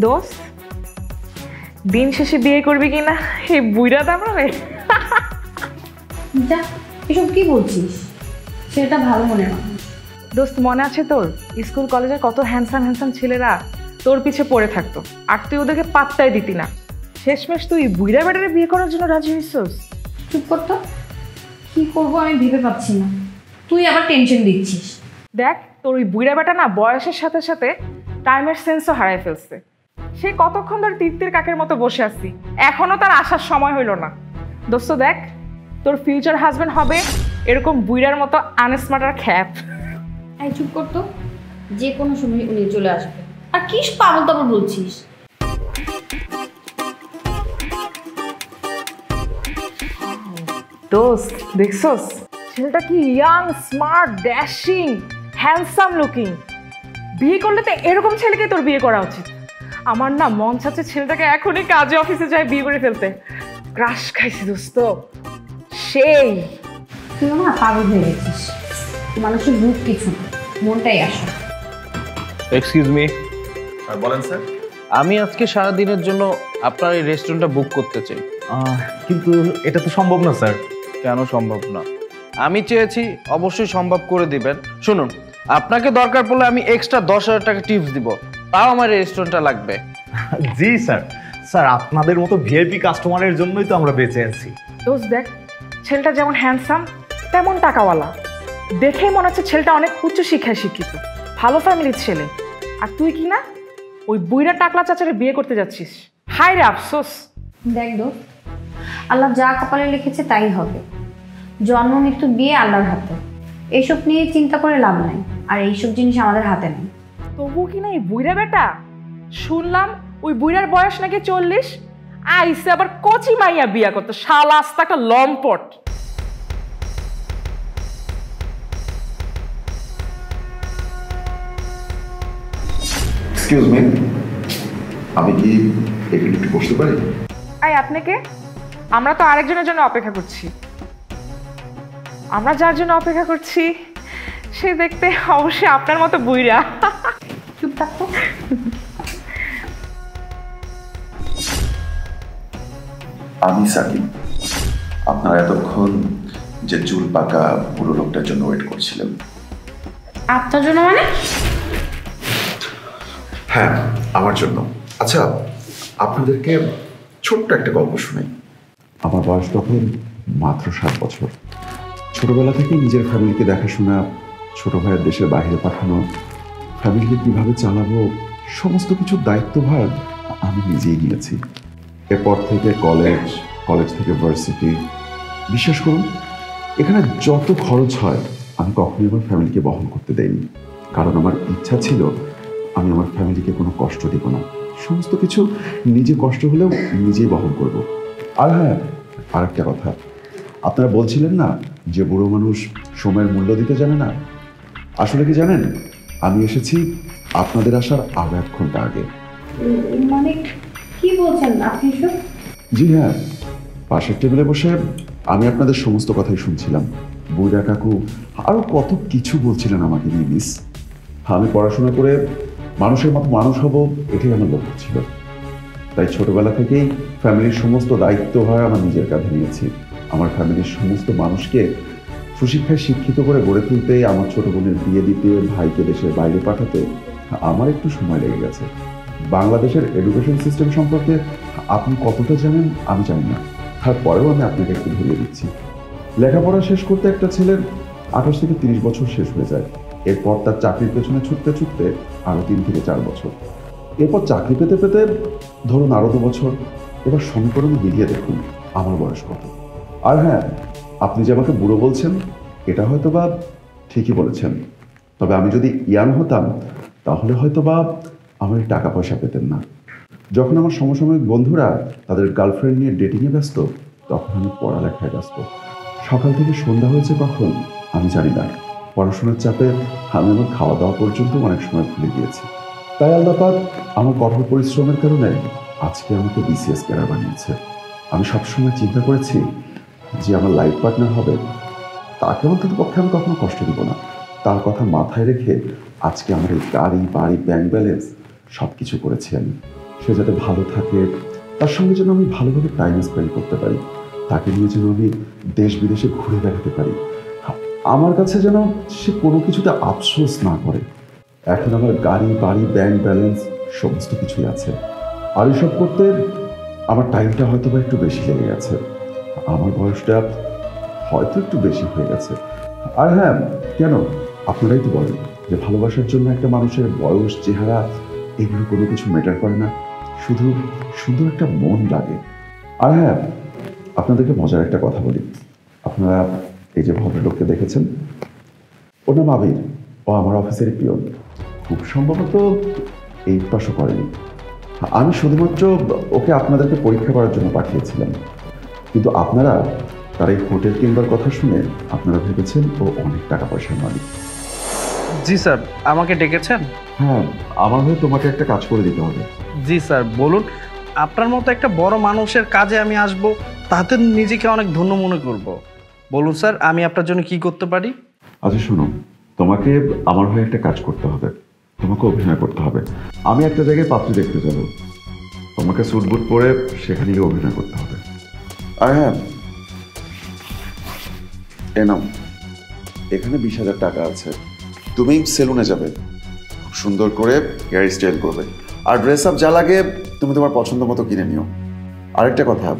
দোস্ত দিন শেষে বিয়ে করবি কিনা এই বুইড়া দামড়াবে। যা, এসব কি বলছিস? ছেলেটা ভালো মনে হয়। দোস্ত মনে আছে তোর স্কুল কলেজের কত হ্যান্ডসাম হ্যান্ডসাম ছেলেরা তোর পিছে পড়ে থাকতো আর তুই ওদেরকে পাত্তাই দিতি না, শেষমেশ তুই বুইড়া বেটারে বিয়ে করার জন্য রাজি হইছিস। চুপ করতো, কি করবো আমি ভেবে পাচ্ছি না, তুই আবার টেনশন দিচ্ছিস। দেখ তোর ওই বুইড়া বেটা না বয়সের সাথে সাথে টাইমের সেন্সও হারায় ফেলছে। সে কতক্ষণ ধরে তীর্থের কাকের মতো বসে আছি, এখনো তার আসার সময় হইল না। দোস্ত দেখ তোর ফিউচার হাজবেন্ড হবে এরকম বুইড়ার মতো আনস্মার্টার খ্যাপ। এই চুপ করতো, যে কোনো সময় উনি চলে আসবে। আর কি পাগল তাগল বলছিস? দোস্ত দেখছস ছেলেটা কি young, smart, dashing, handsome looking. বিয়ে করলে তো এরকম ছেলেকে তোর বিয়ে করা উচিত। আমার না মন চাচ্ছে ছেলেটাকে এখনই কাজে অফিসে যাই বিয়ে করে ফেলতে। ক্রাশ খাইছি দোস্ত সেই। তুই না পাগল হয়ে গেছিস, মানুষের রূপ কিছু না, মনটাই আসে। Excuse me. বলেন স্যার। আমি আজকে সারা দিনের জন্য আপনার এই রেস্টুরেন্টটা বুক করতে চাই। কিন্তু এটা তো সম্ভব না স্যার। কেন সম্ভব না? আমি চেয়েছি, অবশ্যই সম্ভব করে দিবেন। শুনুন, আপনাকে দরকার পড়লে আমি এক্সট্রা 10,000 টাকা টিপস দিব, তাও আমার এই রেস্টুরেন্টটা লাগবে। জি স্যার। স্যার আপনাদের মতো ভিআইপি কাস্টমারের জন্যই তো আমরা বেঁচে আছি। দোস্ত দেখ ছেলেটা যেমন হ্যান্ডসাম তেমন টাকাওয়ালা, দেখেই মনে হচ্ছে ছেলেটা অনেক উচ্চ শিক্ষায় শিক্ষিত, ভালো ফ্যামিলির ছেলে। আর তুই কি না ওই বুইড়া টাকলা চাচারে বিয়ে করতে যাচ্ছিস? হাই রে আফসোস। দেখ দোস্ত, আল্লাহ যা কপালে লিখেছে তাই হবে। জন্ম মৃত্যু বিয়ে আল্লাহর হাতে, এইসব নিয়ে চিন্তা করে লাভ নাই। আর এইসব জিনিস আমাদের হাতে নেই। তবু কি না এই বুইড়া বেটা, শুনলাম ওই বুইড়ার বয়স নাকি 40, আইসে আবার কচি মাইয়া বিয়া করতো, শালা আস্তা একটা লম্পট। এক্সকিউজ মি, আমি কি এখানে একটু বসতে পারি? আপনাকে? আমরা তো আরেকজনের জন্য অপেক্ষা করছি। আমরা যার জন্য অপেক্ষা করছি সে দেখতে অবশ্যই আপনার মতো বুইড়া। চুপ থাকো। আমি সাকিব। আপনারা এতক্ষণ যে চুল পাকা বুড়ো লোকটার জন্য ওয়েট করছিলেন। আপনার জন্য মানে? হ্যাঁ, আমার জন্য। আচ্ছা, আপনাদেরকে ছোট্ট একটা গল্প শোনাই। আমার বয়স তখন মাত্র 7 বছর। ছোটবেলা থেকেই নিজের ফ্যামিলিকে দেখাশোনা, ছোট ভাইয়ের দেশের বাইরে পাঠানো, ফ্যামিলিকে কিভাবে চালাবো সমস্ত কিছুর দায়িত্বভার আমি নিজেই নিয়েছি। এরপর থেকে কলেজ থেকে ভার্সিটি। বিশ্বাস করুন, এখানে যত খরচ হয় আমি কখনোই আমার ফ্যামিলিকে বহন করতে দেইনি, কারণ আমার ইচ্ছা ছিল আমি আমার ফ্যামিলিকে কোনো কষ্ট দেব না। সমস্ত কিছু নিজে কষ্ট হলেও নিজেই বহন করব। আর হ্যাঁ, আরেকটা কথা, আপনারা বলছিলেন না যে বুড়ো মানুষ সময়ের মূল্য দিতে জানে না। আসলে কি জানেন, আমি এসেছি আপনাদের আসার আরো 1 ঘন্টা আগে। মানে কি বলছেন আপনি সব? জি হ্যাঁ, পাশের টেবিলে বসে আমি আপনাদের সমস্ত কথাই শুনছিলাম। বুড়া কাকু আরো কত কিছু বলছিলেন আমাকে নিয়ে। মিস, আমি পড়াশোনা করে মানুষের মতো মানুষ হব, এটাই আমার লক্ষ্য ছিল। তাই ছোটবেলা থেকেই ফ্যামিলির সমস্ত দায়িত্বভার আমার নিজের কাঁধে নিয়েছি। আমার ফ্যামিলির সমস্ত মানুষকে সুশিক্ষায় শিক্ষিত করে গড়ে তুলতে, আমার ছোট বোনের বিয়ে দিতে, ভাইকে দেশের বাইরে পাঠাতে আমার একটু সময় লেগে গেছে। বাংলাদেশের এডুকেশন সিস্টেম সম্পর্কে আপনি কতটা জানেন আমি জানি না, তারপরেও আমি আপনাকে একটু ধরিয়ে দিচ্ছি। লেখাপড়া শেষ করতে একটা ছেলের 28 থেকে 30 বছর শেষ হয়ে যায়। এরপর তার চাকরির পেছনে ছুটতে ছুটতে আরো 3 থেকে 4 বছর। এরপর চাকরি পেতে পেতে ধরুন আরো 2 বছর। এবার সমীকরণে মিলিয়ে দেখুন আমার বয়স কত। আর হ্যাঁ, আপনি যে আমাকে বুড়ো বলছেন এটা হয়তো বা ঠিকই বলেছেন, তবে আমি যদি ইয়াং হতাম তাহলে হয়তো বা আমার টাকা পয়সা পেতেন না। যখন আমার সমসাময়িক বন্ধুরা তাদের গার্লফ্রেন্ড নিয়ে ডেটিংয়ে ব্যস্ত, তখন আমি পড়ালেখায় ব্যস্ত। সকাল থেকে সন্ধ্যা হয়েছে কখন আমি জানি না। পড়াশোনার চাপে আমি আমার খাওয়া দাওয়া পর্যন্ত অনেক সময় ভুলে গিয়েছি। তাই আল্লাপাক আমার কঠোর পরিশ্রমের কারণে আজকে আমাকে বিসিএস ক্যাডার বানিয়েছে। আমি সবসময় চিন্তা করেছি যে আমার লাইফ পার্টনার হবে তাকে অন্তত পক্ষে আমি কখনো কষ্ট দিব না। তার কথা মাথায় রেখে আজকে আমার এই গাড়ি, বাড়ি, ব্যাংক ব্যালেন্স সব কিছু করেছি আমি। সে যাতে ভালো থাকে, তার সঙ্গে যেন আমি ভালোভাবে টাইম স্পেন্ড করতে পারি, তাকে নিয়ে যেন আমি দেশ বিদেশে ঘুরে বেড়াতে পারি, আমার কাছে যেন সে কোনো কিছুতে আফসোস না করে। এখন আমার গাড়ি বাড়ি ব্যাংক ব্যালেন্স সমস্ত কিছুই আছে, আর এসব করতে আমার টাইমটা হয়তো বা একটু বেশি লেগে গেছে, আমার বয়সটা হয়তো একটু বেশি হয়ে গেছে। আর হ্যাঁ, কেন আপনারাই তো বলেন যে ভালোবাসার জন্য একটা মানুষের বয়স, চেহারা এগুলো কোনো কিছু ম্যাটার করে না, শুধু সুন্দর একটা মন লাগে। আর হ্যাঁ, আপনাদেরকে মজার একটা কথা বলি, আপনারা এই যে ভদ্রলোককে দেখেছেন, ওর নাম আবির, ও আমার অফিসের পিয়ন, খুব সম্ভবত 8 পাসও করেনি। আমি শুধুমাত্র ওকে আপনাদেরকে পরীক্ষা করার জন্য পাঠিয়েছিলাম, কিন্তু আপনারা তার এই হোটেল কিনবার কথা শুনে আপনারা ভেবেছেন ও অনেক টাকা পয়সার মালিক। জি স্যার, আমাকে ডেকেছেন? হ্যাঁ, আমার হয়ে তোমাকে একটা কাজ করে দিতে হবে। জি স্যার, বলুন। আপনার মতো একটা বড় মানুষের কাজে আমি আসব, তাতে নিজেকে অনেক ধন্য মনে করব। বলুন স্যার, আমি আপনার জন্য কি করতে পারি? আচ্ছা শোনো, তোমাকে আমার হয়ে একটা কাজ করতে হবে, তোমাকে অভিনয় করতে হবে। আমি একটা জায়গায় পাত্রী দেখতে যাব, তোমাকে স্যুট বুট পরে সেখানে গিয়ে অভিনয় করতে হবে। আর হ্যাঁ, এ নাও, এখানে 20,000 টাকা আছে, তুমি সেলুনে যাবে, খুব সুন্দর করে হেয়ার স্টাইল করবে, আর ড্রেস আপ যা লাগে তুমি তোমার পছন্দ মতো কিনে নিও। আরেকটা কথা,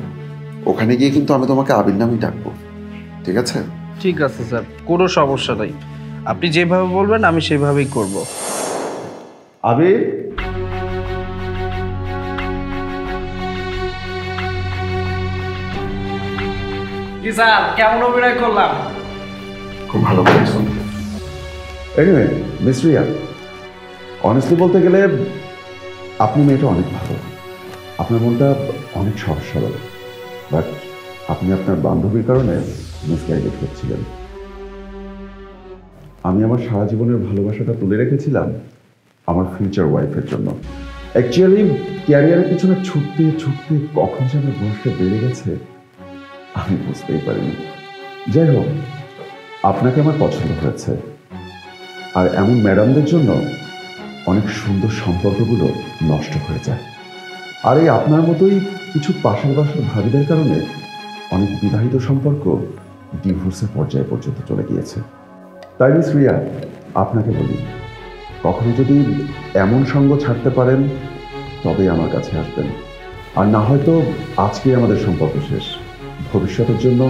ওখানে গিয়ে কিন্তু আমি তোমাকে আবির নামেই ডাকবো, ঠিক আছে? ঠিক আছে স্যার, কোনো সমস্যা নেই, আপনি যেভাবে বলবেন আমি সেভাবেই করব। আবির, জি স্যার, কেমন অভিনয় করলাম? খুব ভালো করেছো। এনিওয়ে মিস রিয়া, অনেস্টলি বলতে গেলে আপনি মেয়েটা অনেক ভালো, আপনার মনটা অনেক সহজ সরল, বাট আপনি আপনার বান্ধবীর কারণে মিসগাইডেড করছিলেন। আমি আমার সারা জীবনের ভালোবাসাটা তুলে রেখেছিলাম আমার ফিউচার ওয়াইফের জন্য। অ্যাকচুয়ালি ক্যারিয়ারের পিছনে ছুটতে ছুটতে কখন যে আমার বয়সটা বেড়ে গেছে আমি বুঝতেই পারিনি। যাই হোক, আপনাকে আমার পছন্দ হয়েছে, আর এমন ম্যাডামদের জন্য অনেক সুন্দর সম্পর্কগুলো নষ্ট হয়ে যায়, আর এই আপনার মতোই কিছু পাশের বাসার ভাবিদের কারণে অনেক বিবাহিত সম্পর্ক ডিভোর্সের পর্যায়ে পর্যন্ত চলে গিয়েছে। তাই মিস রিয়া, আপনাকে বলি, কখনো যদি এমন সঙ্গ ছাড়তে পারেন তবেই আমার কাছে আসবেন, আর না হয়তো আজকেই আমাদের সম্পর্ক শেষ। ভবিষ্যতের জন্য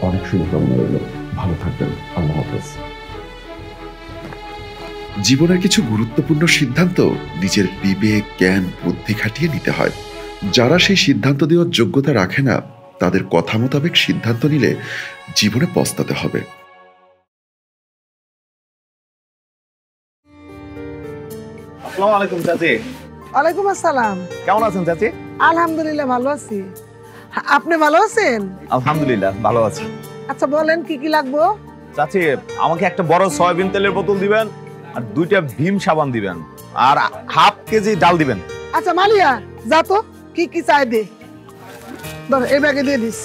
অনেক শুভকামনা রইল, ভালো থাকবেন, আল্লাহ হাফেজ। জীবনের কিছু গুরুত্বপূর্ণ সিদ্ধান্ত নিজের বিবেক, জ্ঞান, বুদ্ধি খাটিয়ে নিতে হয়। যারা সেই সিদ্ধান্ত দেওয়ার যোগ্যতা রাখে না, তাদের কথা মোতাবেক সিদ্ধান্ত নিলে জীবনে পস্তাতে হবে। আসসালামু আলাইকুম চাচি। ওয়ালাইকুম আসসালাম। কেমন আছেন চাচি? আলহামদুলিল্লাহ ভালো আছি। আপনি ভালো আছেন? আলহামদুলিল্লাহ ভালো আছি। আচ্ছা বলেন কি কি লাগবে? চাচি, আমাকে একটা বড় সয়াবিন তেলের বোতল দিবেন, আর 2টা ভীম সাবান দিবেন, আর হাফ কেজি ডাল দিবেন। আচ্ছা মালিয়া, যা তো কি কি চাই দে, ধর এই ব্যাগে দিয়ে দিস।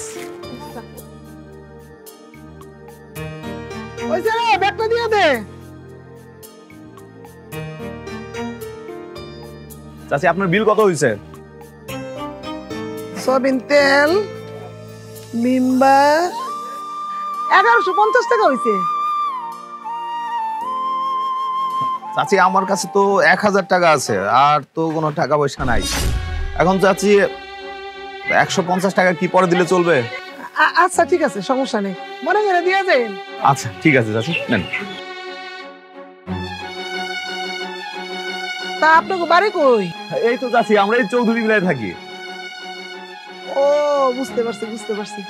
ওই যে ব্যাগটা দিয়ে দে। চাচি, আপনার বিল কত হয়েছে? সয়াবিন তেল, মিম্বার 1150 টাকা হয়েছে। চাচি, আমার কাছে তো 1000 টাকা আছে, আর তো কোনো টাকা পয়সা নাই। এখন চাচি 150 টাকা কি পরে দিলে চলবে? আচ্ছা ঠিক আছে, সমস্যা নেই, মনে করে দিয়ে যান। আচ্ছা ঠিক আছে চাচি, নেন। তা আপনাকে বাড়ি কই? এই তো চাচি, আমরা এই চৌধুরী বিলায় থাকি। ও বুঝতে পারছি বুঝতে পারছি।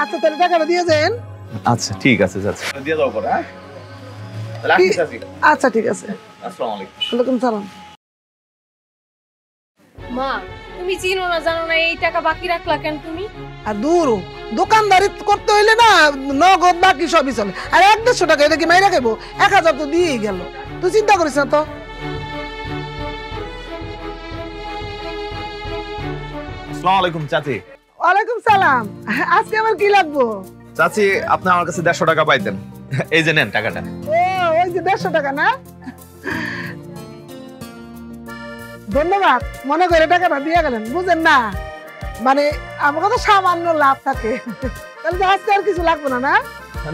আচ্ছা তাহলে টাকাটা দিয়ে যান। আচ্ছা ঠিক আছে চাচি, দিয়ে যাও পরে। হ্যাঁ রাখি চাচি। আচ্ছা ঠিক আছে। আসসালামু আলাইকুম। ওয়ালাইকুম সালাম। মা, তুমি চিনো না জানো না এই টাকা বাকি রাখলা কেন তুমি? আর দূর দোকানদারি করতে হইলে না নগদ বাকি সবই চলে। আর 150 টাকা এটা কি মাইরা খাইবো? 1000 তো দিয়েই গেল, তুই চিন্তা করিস না তো। আসসালামু আলাইকুম চাচি। ওয়ালাইকুম সালাম। আজকে আমার কি লাগবো? চাচি, আপনি আমার কাছে 150 টাকা পাইতেন, এই যে নেন টাকাটা। ও ওই যে 150 টাকা না, ধন্যবাদ, মনে করে টাকাটা দিয়ে গেলেন, বুঝেন না মানে আমার তো সামান্য লাভ থাকে। তাহলে তো আজকে আর কিছু লাগবে না? না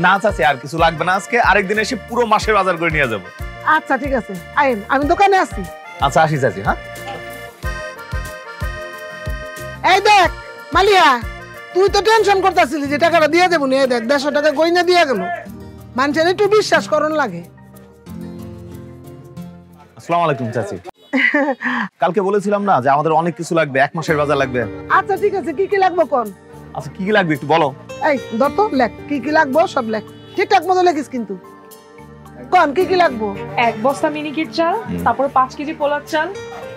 না চাচি, আর কিছু লাগবে না, আজকে আরেকদিন এসে পুরো মাসের বাজার করে নিয়ে যাবো। আচ্ছা ঠিক আছে, আইন, আমি দোকানে আছি। আচ্ছা আসি চাচি। হ্যাঁ এই দেখ মালিয়া, তুই তো টেনশন করতেছিলি যে টাকাটা দিয়ে দেবো, এই দেখ 150 টাকা গয়না দিয়ে গেল। মানুষের একটু বিশ্বাস করন লাগে। আসসালামু আলাইকুম চাচি। কালকে বলেছিলাম না যে আমাদের অনেক কিছু লাগবে, 1 মাসের বাজার লাগবে। আচ্ছা ঠিক আছে, কি কি লাগবে কোন? আচ্ছা কি কি লাগবে একটু বলো। এই ধর তো, লেখ কি কি লাগবে সব লেখ, ঠিকঠাক মতো লেখিস কিন্তু। কোন কি কি লাগবে? 1 বস্তা মিনিকেট চাল, তারপর 5 কেজি পোলার চাল,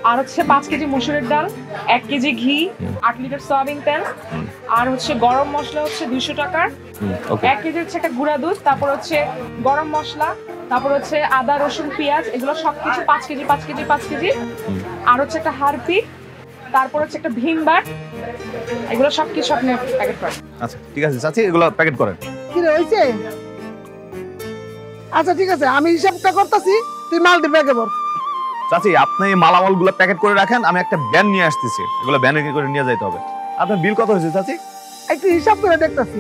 আর হচ্ছে 5 কেজি মসুরের ডাল, 1 কেজি ঘি, 8 লিটার সয়াবিন তেল, আর হচ্ছে গরম মশলা হচ্ছে 200 টাকার, 1 কেজি হচ্ছে একটা গুঁড়া দুধ, তারপর হচ্ছে গরম মশলা, তারপর হচ্ছে আদা রসুন পেঁয়াজ, এগুলো সবকিছু 5 কেজি 5 কেজি 5 কেজি, আর হচ্ছে একটা হারপি, তারপর হচ্ছে একটা ভীম বার, এগুলো সবকিছু আপনি প্যাকেট করেন। আচ্ছা ঠিক আছে চাচি, এগুলো প্যাকেট করেন। কি রে হইছে? আচ্ছা ঠিক আছে, আমি হিসাবটা করতেছি, তুই মাল দিবে কেবল। চাচি আপনি এই মালামালগুলো প্যাকেট করে রাখেন, আমি একটা ভ্যান নিয়ে আসতেছি, এগুলো ভ্যানে করে নিয়ে যাইতে হবে। আপনার বিল কত হয়েছে চাচি? একটু হিসাব করে দেখতেছি।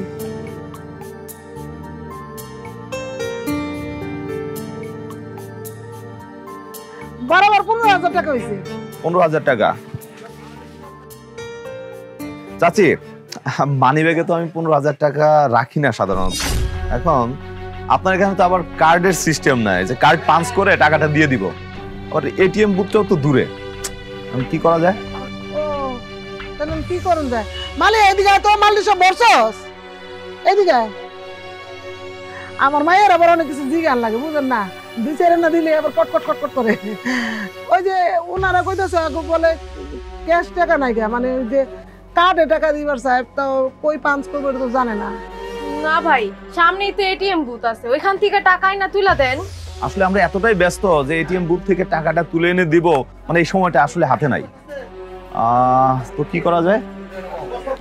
বরাবর 15,000 টাকা হয়েছে। 15,000 টাকা। চাচি মানি ব্যাগে তো আমি 15,000 টাকা রাখি না সাধারণত। এখন আপনার এখানে তো আবার কার্ডের সিস্টেম নাই যে কার্ড পাঞ্চ করে টাকাটা দিয়ে দিব, আবার এটিএম বুথটাও তো দূরে, আমি কি করা যায়? ও তাহলে কি করুন যায়? মালে এদিকে তো মালটি সব বর্ষস, এদিকে আমার মায়ের আবার অনেক কিছু জিজ্ঞান লাগে, বুঝেন না, বিচারে না দিলে আবার কটকট কটকট করে। ওই যে ওনারা কইতেছে বলে ক্যাশ টাকা নাই গা, মানে ওই যে কার্ডে টাকা দিবার সাহেব তো কই পাঞ্চ করবে তো জানে না। না ভাই, সামনেই তো এটিএম বুথ আছে, ওইখান থেকে টাকাই না তুলে দেন। আসলে আমরা এতটাই ব্যস্ত যে এটিএম বুথ থেকে টাকাটা তুলে এনে দিব, মানে এই সময়টা আসলে হাতে নাই। তো কি করা যায়?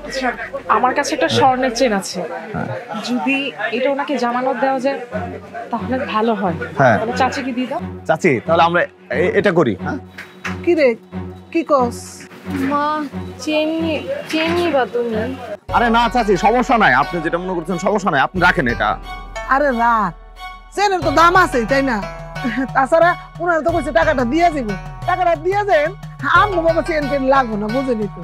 আচ্ছা, আমার কাছে একটা স্বর্ণের চেন আছে, যদি এটা ওনাকে জামানত দেওয়া যায় তাহলে ভালো হয়। হ্যাঁ তাহলে চাচিকে দিয়ে দাও। চাচি তাহলে আমরা এটা করি। কি রে কি কস? মা চেনি বা তুমি? আরে না চাচি, সমস্যা নাই, আপনি যেটা মনে করছেন সমস্যা নাই, আপনি রাখেন এটা। আরে রাখ, চেনের তো দাম আছে তাই না? তাছাড়া ওনারা তো কইছে টাকাটা দিয়ে যাবো, টাকাটা দিয়ে যান, আম্মু বাবা চেন টেন লাগবে না, বুঝেনি তো।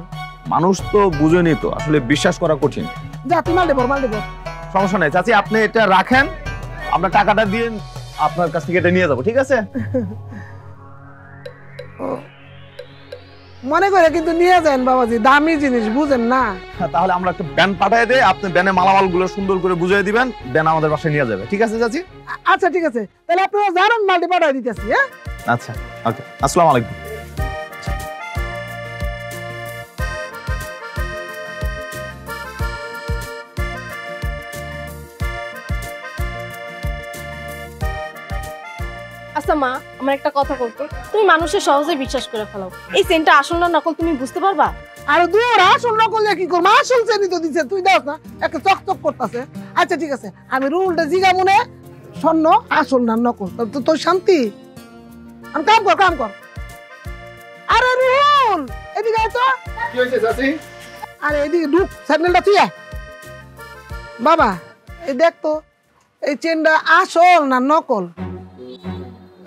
মানুষ তো বুঝেনি তো, আসলে বিশ্বাস করা কঠিন। যা তুই মাল দেবো। সমস্যা নাই চাচি, আপনি এটা রাখেন, আমরা টাকাটা দিয়ে আপনার কাছ থেকে এটা নিয়ে যাবো, ঠিক আছে? মনে করে কিন্তু নিয়ে যান বাবাজি, দামি জিনিস বুঝেন না। তাহলে আমরা একটা ব্যান পাঠিয়ে দেই, আপনি ব্যানে মালামাল গুলো সুন্দর করে বুঝিয়ে দিবেন, ব্যান আমাদের বাসায় নিয়ে যাবে, ঠিক আছে চাচি? আচ্ছা ঠিক আছে, তাহলে আপনারা জানেন মালটি পাঠিয়ে দিতেছি। হ্যাঁ আচ্ছা ওকে, আসসালামু আলাইকুম। আচ্ছা মা, আমার একটা কথা বলতো, তুমি মানুষের সহজে বিশ্বাস করে ফেলাও, এই চেনটা আসল না নকল তুমি বুঝতে পারবা? আর দূর আসল না করলে কি করবো, আসল চেনি তো দিছে, তুই দাস না, একটা চকচক করতেছে। আচ্ছা ঠিক আছে, আমি রুলটা জিগা মনে স্বর্ণ আসল না নকল, তো তোর শান্তি। আমি কাম কর। আরে রুল এদিকে আয় তো। কি হয়েছে চাচি? আরে এদিকে ঢুক, স্যান্ডেলটা তুই আয়। বাবা এই দেখ তো, এই চেনটা আসল না নকল,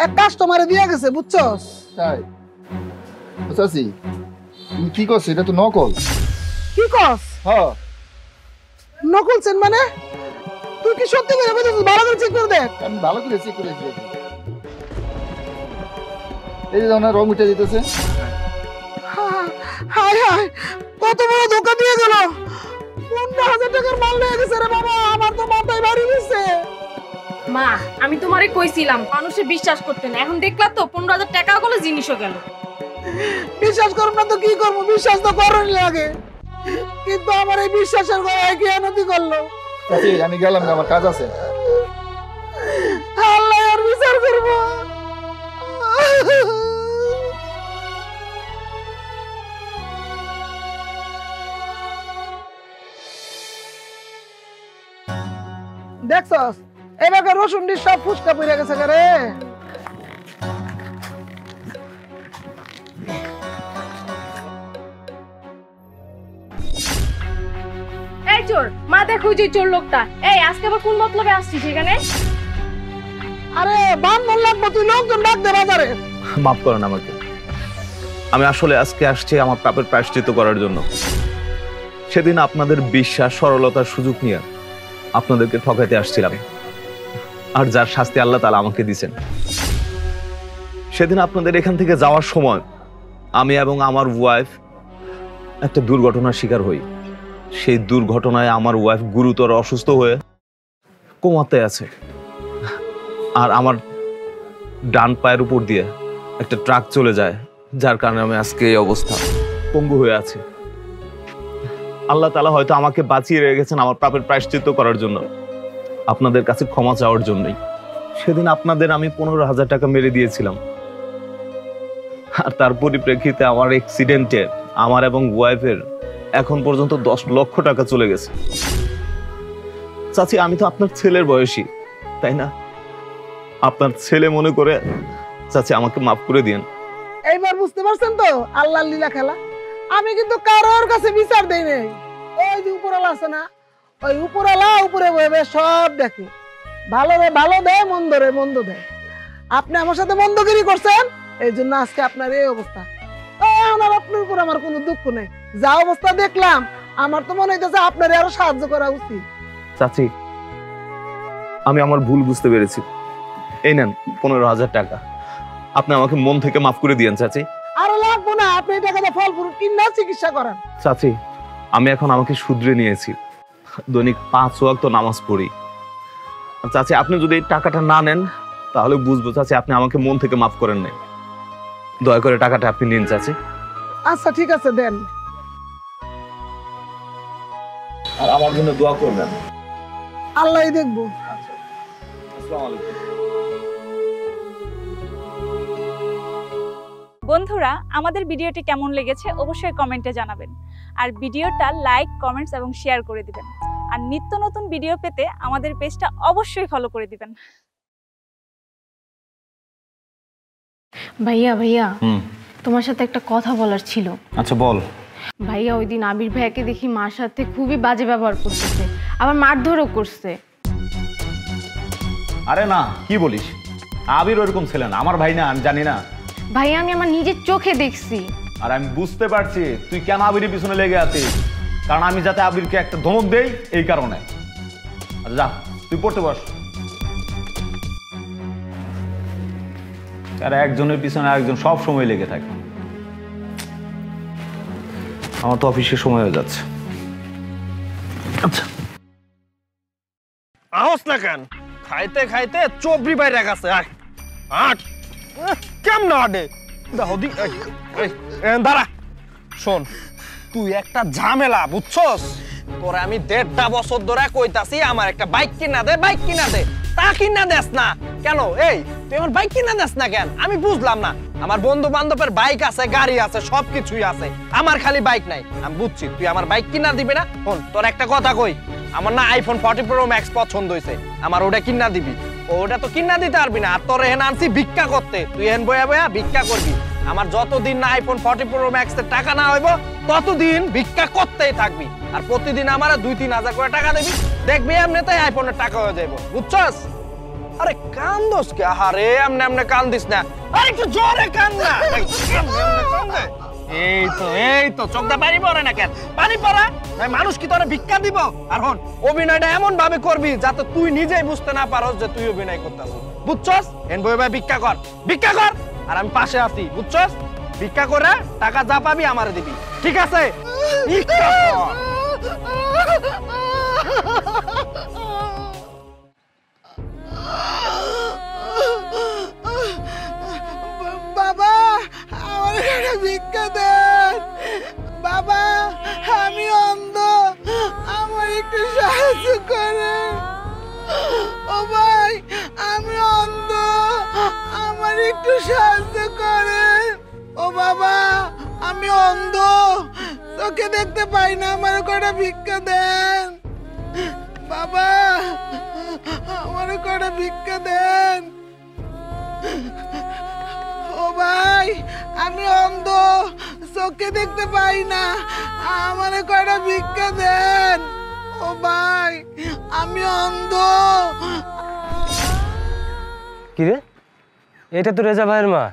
এক কাস্টমারে দিয়ে গেছে, বুঝছস? তাই চাচি তুমি কি করছো? এটা তো নকল। কি কস? হ্যাঁ নকল চেন মানে? তুই কি সত্যি করে বলছিস? ভালো করে চেক করে দেখ। আমি ভালো করে চেক করেছি। এই যে ধরনের রং উঠে যেতেছে। হায় হায়, কত বড় ধোকা দিয়ে গেল। 15,000 টাকার মাল নিয়ে গেছে রে বাবা, আমার তো মাথায় বাড়ি গেছে। মা আমি তোমারে কইছিলাম মানুষে বিশ্বাস করতে না, এখন দেখলা তো 15,000 টাকা গুলো জিনিসও গেল। বিশ্বাস করব না তো কি করব, বিশ্বাস তো করণই লাগে, কিন্তু আমার এই বিশ্বাসের গলায় কি আনতি করলো। চাচি আমি গেলাম, আমার কাজ আছে। আল্লাহ আর বিচার করব। দেখছস এবার রসুন দিয়ে সব ফুসকা পড়ে গেছে রে। চোর, মা দেখো ওই যে চোর লোকটা। এই আজকে আবার কোন মতলবে আসছিস এখানে? আরে বান্ধন লাগবো, তুই লোকজন ডাক দে বাজারে। মাফ করেন আমাকে, আমি আসলে আজকে আসছি আমার পাপের প্রায়শ্চিত্ত করার জন্য। সেদিন আপনাদের বিশ্বাস সরলতার সুযোগ নিয়ে আপনাদেরকে ঠকাইতে আসছিলাম, আর যার শাস্তি আল্লাহ তাআলা আমাকে দিয়েছেন। সেদিন আপনাদের এখান থেকে যাওয়ার সময় আমি এবং আমার ওয়াইফ একটা দুর্ঘটনার শিকার হই। সেই দুর্ঘটনায় আমার ওয়াইফ গুরুতর অসুস্থ হয়ে কোমাতে আছে, আর আমার ডান পায়ের উপর দিয়ে একটা ট্রাক চলে যায়, যার কারণে আমি আজকে এই অবস্থা, পঙ্গু হয়ে আছি। আল্লাহ তাআলা হয়তো আমাকে বাঁচিয়ে রেখেছেন আমার পাপের প্রায়শ্চিত্ত করার জন্য, আপনাদের কাছে ক্ষমা চাওয়ার জন্যই। সেদিন আপনাদের আমি 15,000 টাকা মেরে দিয়েছিলাম, আর তার পরিপ্রেক্ষিতে আমার অ্যাক্সিডেন্টে আমার এবং ওয়াইফের এখন পর্যন্ত 10 লক্ষ টাকা চলে গেছে। চাচি, আমি তো আপনার ছেলের বয়সী, তাই না? আপনার ছেলে মনে করে চাচি আমাকে মাফ করে দিন। এইবার বুঝতে পারছেন তো আল্লাহর লীলা খেলা? আমি কিন্তু কারোর কাছে বিচার দেই নাই। ওই যে উপরওয়ালা আছে না, ওই উপরওয়ালা উপরে বসে সব দেখে, ভালো রে ভালো দেয়, মন্দ রে মন্দ দেয়। আপনি আমার সাথে মন্দগিরি করছেন, এই জন্য আজকে আপনার এই অবস্থা। আর আপনার উপর আমার কোনো দুঃখ নেই। যা অবস্থা দেখলাম, আমার তো মনে হইতেছে আপনার আরো সাহায্য করা উচিত। চাচি, আমি আমার ভুল বুঝতে পেরেছি। এই নেন 15,000 টাকা, আপনি আমাকে মন থেকে মাফ করে দিয়েন চাচি। আরো লাগবো না, আপনি এই টাকাটা ফল ফুল কিনা চিকিৎসা করান। চাচি, আমি এখন আমাকে শুধরে নিয়েছি, দৈনিক 5 ওয়াক্ত নামাজ পড়ি। চাচি, আপনি যদি এই টাকাটা না নেন তাহলে বুঝবো চাচি আপনি আমাকে মন থেকে মাফ করেন নাই। দয়া করে টাকাটা আপনি নিন চাচি। আচ্ছা ঠিক আছে, দেন। আর আমার জন্য দোয়া করবেন। আল্লাহই দেখবো। আসসালামু আলাইকুম। বন্ধুরা, আমাদের ভিডিওটি কেমন লেগেছে অবশ্যই কমেন্টে জানাবেন, আর ভিডিওটা লাইক, কমেন্টস এবং শেয়ার করে দিবেন। আর নিত্য নতুন ভিডিও পেতে আমাদের পেজটা অবশ্যই ফলো করে দিবেন। ভাইয়া ভাইয়া, তোমার সাথে একটা কথা বলার ছিল। আচ্ছা বল। ভাইয়া, ওই দিন আবির ভাইয়াকে দেখি মার সাথে খুবই বাজে ব্যবহার করতেছে, আবার মারধরও করছে। আরে না, কি বলিস? আবির ওরকম ছেলে না, আমার ভাই না, আমি জানি না। ভাইয়া, আমি আমার নিজের চোখে দেখছি। আর আমি বুঝতে পারছি তুই কেন আবিরের পিছনে লেগে আছিস, কারণ আমি যাতে আবিরকে একটা ধমক দেই এই কারণে। আচ্ছা যা, তুই পড়তে বস। আর একজনের পিছনে আরেকজন সব সময় লেগে থাকে। আমার তো অফিসের সময় হয়ে যাচ্ছে। আচ্ছা আহস না কেন? খাইতে খাইতে চবরি বাইরে গেছে। আট কেমন আডে দাঁড়া। শোন, তুই একটা ঝামেলা, বুঝছস? তোরে আমি 1.5 বছর ধরে কইতাছি আমার একটা বাইক কিনা দে, বাইক কিনা দে। তা কিনা দেস না কেন? এই তুই আমার বাইক কিনা দেস না কেন? আমি বুঝলাম না। আমার বন্ধু বান্ধবের বাইক আছে, গাড়ি আছে, সবকিছুই আছে, আমার খালি বাইক নাই। আমি বুঝছি তুই আমার বাইক কিনা দিবি না। শোন, তোর একটা কথা কই, আমার না iPhone 40 Pro Max পছন্দ হইছে, আমার ওটা কিনা দিবি। ওটা তো কিনা দিতে পারবি না, আর তোর এখানে আনছি ভিক্ষা করতে। তুই এখানে বয়া বয়া ভিক্ষা করবি। আমার যতদিন না iPhone 40 Pro Max এর টাকা না হইব ততদিন ভিক্ষা করতেই থাকবি। আর প্রতিদিন আমার 2-3 হাজার করে টাকা দিবি, দেখবি এমনিতেই আইফোনের টাকা হয়ে যাইব, বুঝছস? আরে কান্দোস কে? আরে এমনি এমনি কান্দিস না, আরে একটু জোরে কান না। এই তো চোখটা পানি পড়ে না কেন? পানি পড়া মানুষ কি তোরা ভিক্ষা দিব? আর হন, অভিনয়টা এমন ভাবে করবি যাতে তুই নিজেই বুঝতে না পারস যে তুই অভিনয় করতেছ, বুঝছস? এন বই ভাই ভিক্ষা কর, ভিক্ষা কর, আর আমি পাশে আছি, বুঝছস? ভিক্ষা করে টাকা যা পাবি আমারে দিবি, ঠিক আছে? ভিক্ষা কর। বাবা, আমার একটা ভিক্ষা দেন। বাবা, আমি অন্ধ, আমার একটু সাহায্য করেন। ও ভাই, আমি অন্ধ, আমার একটু সাহায্য করেন। ও বাবা, আমি অন্ধ, চোখে দেখতে পাই না, আমার কটা ভিক্ষা দেন। বাবা, আমার কটা ভিক্ষা দেন। ও ভাই, আমি অন্ধ, চোখে দেখতে পাই না, আমার কয়টা ভিক্ষা দেন। ও ও ভাই আমি অন্ধ। কি রে, এটা তো রেজা ভাইয়ের মা।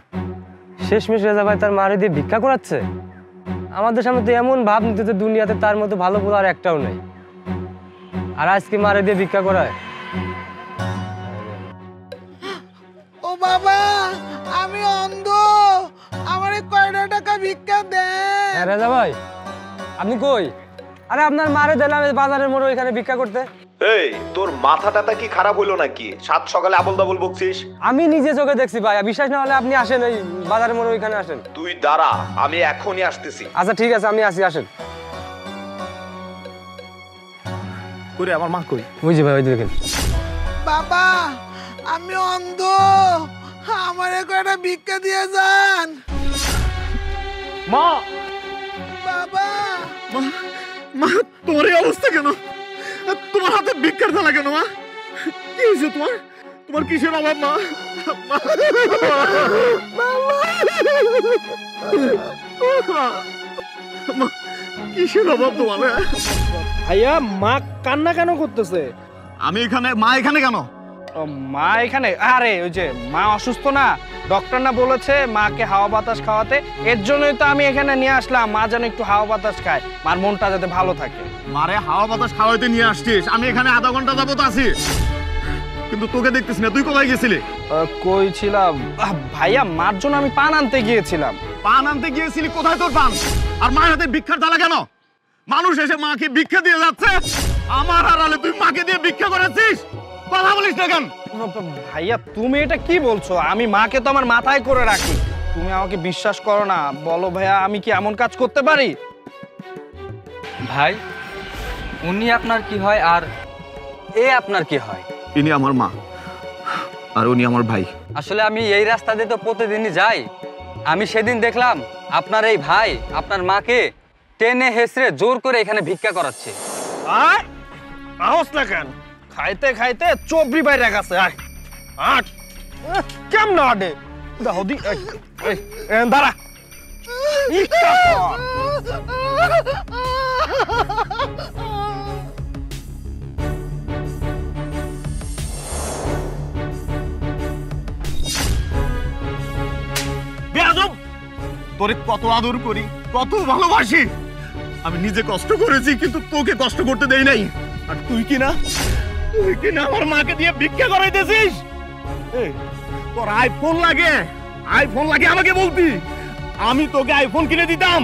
শেষমেশ রেজা ভাই তার মারে দিয়ে ভিক্ষা করাচ্ছে। আমাদের সামনে তো এমন ভাব নিতে যে দুনিয়াতে তার মতো ভালো বলে আর একটাও নেই, আর আজকে মারে দিয়ে ভিক্ষা করায়। ও বাবা আমি অন্ধ, আমারে কয়টা টাকা ভিক্ষা দেন। হ্যাঁ রেজা ভাই, আপনি কই? আরে আপনার মারে দিলাম বাজারের মোড়ে এখানে ভিক্ষা করতে। এই তোর মাথাটা কি খারাপ হইলো নাকি? সাত সকালে আবল দাবল বকছিস। আমি নিজে চোখে দেখছি ভাই, বিশ্বাস না হলে আপনি আসেন, এই বাজারের মোড়ে ওইখানে আসেন। তুই দাঁড়া, আমি এখনই আসতেছি। আচ্ছা ঠিক আছে, আমি আসি, আসেন। কই আমার মা কই? ওই যে ভাই, ওই দেখেন। বাবা আমি অন্ধ, আমারে কয়টা ভিক্ষা দিয়ে যান। মা বাবা মা তোর এই অবস্থা কেন? তোমার হাতে ভিক্ষার থালা কেন মা? কি হয়েছে তোমার? তোমার কিসের অভাব মা? কিসের অভাব তোমার? ভাইয়া মা কান্না কেন করতেছে? আমি এখানে, মা এখানে কেন? মা এখানে, আরে ওই যে মা অসুস্থ না, ডক্টর না বলেছে মাকে হাওয়া বাতাস খাওয়াতে, এর জন্যই তো আমি এখানে নিয়ে আসলাম। মা যেন একটু হাওয়া বাতাস খায়, মার মনটা যাতে ভালো থাকে। মারে হাওয়া বাতাস খাওয়াইতে নিয়ে আসছিস, আমি এখানে আধা ঘন্টা যাবত আছি, কিন্তু তোকে দেখতেছি না। তুই কোথায় গেছিলি? কই ছিলাম ভাইয়া, মার জন্য আমি পান আনতে গিয়েছিলাম। পান আনতে গিয়েছিলি? কোথায় তোর পান? আর মায়ের হাতে ভিক্ষার থালা কেন? মানুষ এসে মাকে ভিক্ষা দিয়ে যাচ্ছে, আমার আড়ালে তুই মাকে দিয়ে ভিক্ষা করেছিস? কথা বলিস না কেন? ভাইয়া তুমি এটা কি বলছো? আমি মাকে তো আমার মাথায় করে রাখি, তুমি আমাকে বিশ্বাস করো না। বলো ভাইয়া, আমি কি এমন কাজ করতে পারি? ভাই উনি আপনার কি হয় আর এ আপনার কি হয়? ইনি আমার মা আর উনি আমার ভাই। আসলে আমি এই রাস্তা দিয়ে তো প্রতিদিনই যাই। আমি সেদিন দেখলাম আপনার এই ভাই আপনার মাকে টেনে হেসড়ে জোর করে এখানে ভিক্ষা করাচ্ছে। আহস না কেন? খাইতে খাইতে চবরি বাইরে গেছে। কেমন আডে দাউদি দাঁড়া। তোরে কত আদর করি, কত ভালোবাসি। আমি নিজে কষ্ট করেছি, কিন্তু তোকে কষ্ট করতে দেই নাই। আর তুই কি না আমার মাকে দিয়ে ভিক্ষা করাইতেছিস? তোর আইফোন লাগে, আইফোন লাগে আমাকে বলতি, আমি তোকে আইফোন কিনে দিতাম।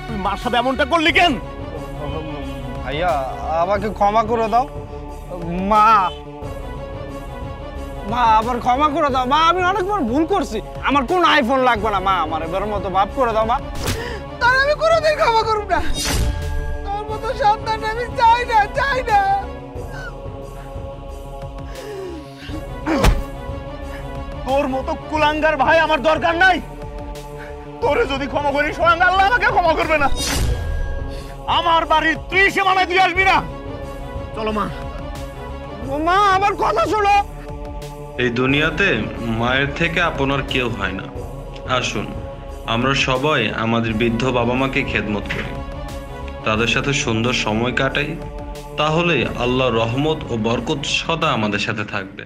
তুই মার সাথে এমনটা করলি কেন? ভাইয়া আমাকে ক্ষমা করে দাও। মা মা আবার ক্ষমা করে দাও। মা আমি অনেকবার ভুল করছি, আমার কোন আইফোন লাগবে না। মা আমার এবারের মতো মাফ করে দাও। মা তার আমি কোনোদিন ক্ষমা করব না। তোর মতো সন্তান আমি চাই না, চাই না। তোর মতো কুলাঙ্গার ভাই আমার দরকার নাই। তোরে যদি ক্ষমা করি, স্বয়ং আল্লাহ আমাকে ক্ষমা করবে না। আমার বাড়ির তুই সীমানায় দিয়ে আসবি না। চলো মা। মা আমার কথা শোনো। এই দুনিয়াতে মায়ের থেকে আপনার কেউ হয় না। আসুন আমরা সবাই আমাদের বৃদ্ধ বাবা মাকে খেদমত করি, তাদের সাথে সুন্দর সময় কাটাই, তাহলে আল্লাহর রহমত ও বরকত সদা আমাদের সাথে থাকবে।